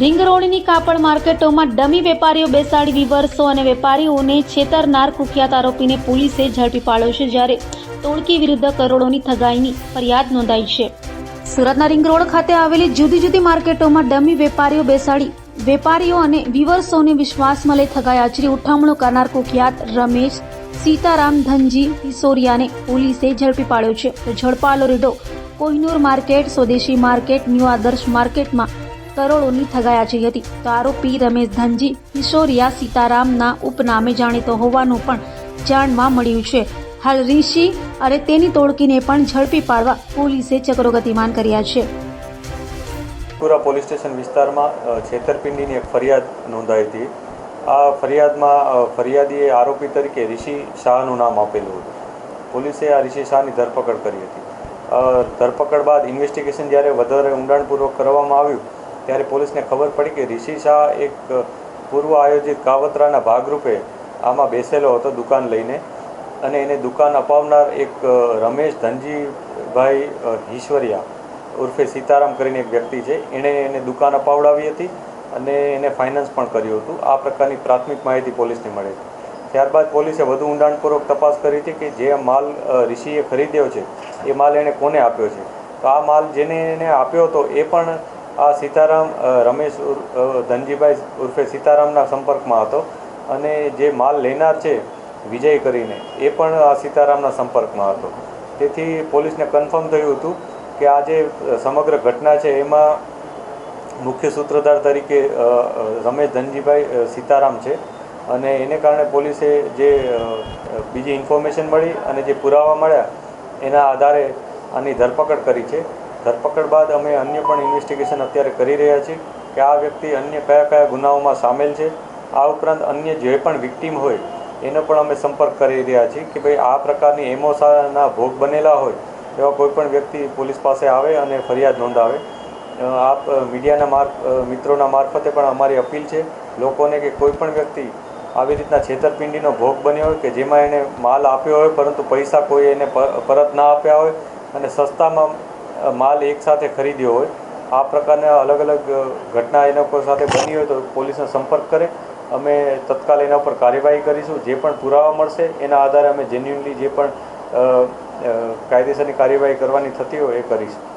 Ring રોડની કાપડ માર્કેટોમાં dummy વેપારીઓ બેસાડી વિવર્સો અને વેપારીઓને છેતરનાર કુખ્યાત આરોપીને પોલીસે ઝડપી પાડ્યો છે, જ્યારે ટોળકી વિરુદ્ધ કરોડોની ઠગાઈની ફરિયાદ નોંધાઈ છે. સુરતના રિંગ રોડ ખાતે આવેલી જુદી જુદી માર્કેટોમાં ડમી વેપારીઓ બેસાડી વેપારીઓ અને વિવર્સોને વિશ્વાસમાં લઈ ઠગાઈ આચરી ઉઠામણું કરનાર કુખ્યાત રમેશ સીતારામ ધનજી હિસોરિયાને પોલીસે ઝડપી પાડ્યો છે. તો ઝડપાયેલો રીડો કોહિનૂર માર્કેટ, સ્વદેશી માર્કેટ, ન્યૂ આદર્શ માર્કેટમાં કરોડોની ઠગાઈ આચરી હતી. તો આરોપી રમેશ ધનજી હિસોરિયા સીતારામના ઉપનામે જાણીતો હોવાનું પણ જાણવા મળ્યું છે. હાલ ઋષિ અને તેની ટોળકીને પણ ઝડપી પાડવા પોલીસે ચક્રો ગતિમાન કર્યા છે. પૂરા પોલીસ સ્ટેશન વિસ્તારમાં છેતરપિંડીની એક ફરિયાદ નોંધાઈ હતી. આ ફરિયાદમાં ફરિયાદીએ આરોપી તરીકે ઋષિ શાહનું નામ આપેલું હતું. પોલીસે આ ઋષિ શાહની ધરપકડ કરી હતી. ધરપકડ બાદ ઇન્વેસ્ટિગેશન જ્યારે વધારે ઊંડાણપૂર્વક કરવામાં આવ્યું ત્યારે પોલીસને ખબર પડી કે ઋષિ શાહ એક પૂર્વ આયોજિત કાવતરાના ભાગરૂપે આમાં બેસેલો હતો દુકાન લઈને, અને એને દુકાન અપાવનાર એક રમેશ ધનજીભાઈ હિસોરિયા ઉર્ફે સીતારામ કરીને એક વ્યક્તિ છે, એણે એને દુકાન અપાવડાવી હતી અને એને ફાઇનાન્સ પણ કર્યું હતું. આ પ્રકારની પ્રાથમિક માહિતી પોલીસને મળી હતી. ત્યારબાદ પોલીસે વધુ ઊંડાણપૂર્વક તપાસ કરી હતી કે જે માલ ઋષિએ ખરીદ્યો છે એ માલ એણે કોને આપ્યો છે. તો આ માલ જેને એને આપ્યો હતો એ પણ આ સીતારામ રમેશ ધનજીભાઈ ઉર્ફે સીતારામના સંપર્કમાં હતો, અને જે માલ લેનાર છે વિજય કરીને એ પણ આ સીતારામના સંપર્કમાં હતો. તેથી પોલીસને કન્ફર્મ થયું હતું કે આ જે સમગ્ર ઘટના છે એમાં મુખ્ય સૂત્રધાર તરીકે રમેશ ધનજીભાઈ સીતારામ છે, અને એને કારણે પોલીસે જે બીજી ઇન્ફોર્મેશન મળી અને જે પુરાવા મળ્યા એના આધારે આની ધરપકડ કરી છે. ધરપકડ બાદ અમે અન્ય પણ ઇન્વેસ્ટિગેશન અત્યારે કરી રહ્યા છીએ કે આ વ્યક્તિ અન્ય કયા કયા ગુનાઓમાં સામેલ છે. આ ઉપરાંત અન્ય જે પણ વિક્ટીમ હોય એનો પણ અમે સંપર્ક કરી રહ્યા છીએ કે ભાઈ આ પ્રકારની એમોસાના ભોગ બનેલા હોય એવા કોઈપણ વ્યક્તિ પોલીસ પાસે આવે અને ફરિયાદ નોંધાવે. આપ મીડિયાના મિત્રોના મારફતે પણ અમારી અપીલ છે લોકોને કે કોઈપણ વ્યક્તિ આવી રીતના છેતરપિંડીનો ભોગ બન્યો હોય કે જેમાં એને માલ આપ્યો હોય પરંતુ પૈસા કોઈ એને પરત ના આપ્યા હોય અને સસ્તામાં માલ એકસાથે ખરીદ્યો હોય, આ પ્રકારના અલગ અલગ ઘટના એના કોઈ સાથે બની હોય તો પોલીસનો સંપર્ક કરે. અમે તત્કાલ એના ઉપર કાર્યવાહી કરીશું. જે પણ પુરાવા મળશે એના આધારે અમે જેન્યુઇનલી જે પણ કાયદેસરની કાર્યવાહી કરવાની થતી હોય એ કરીશું.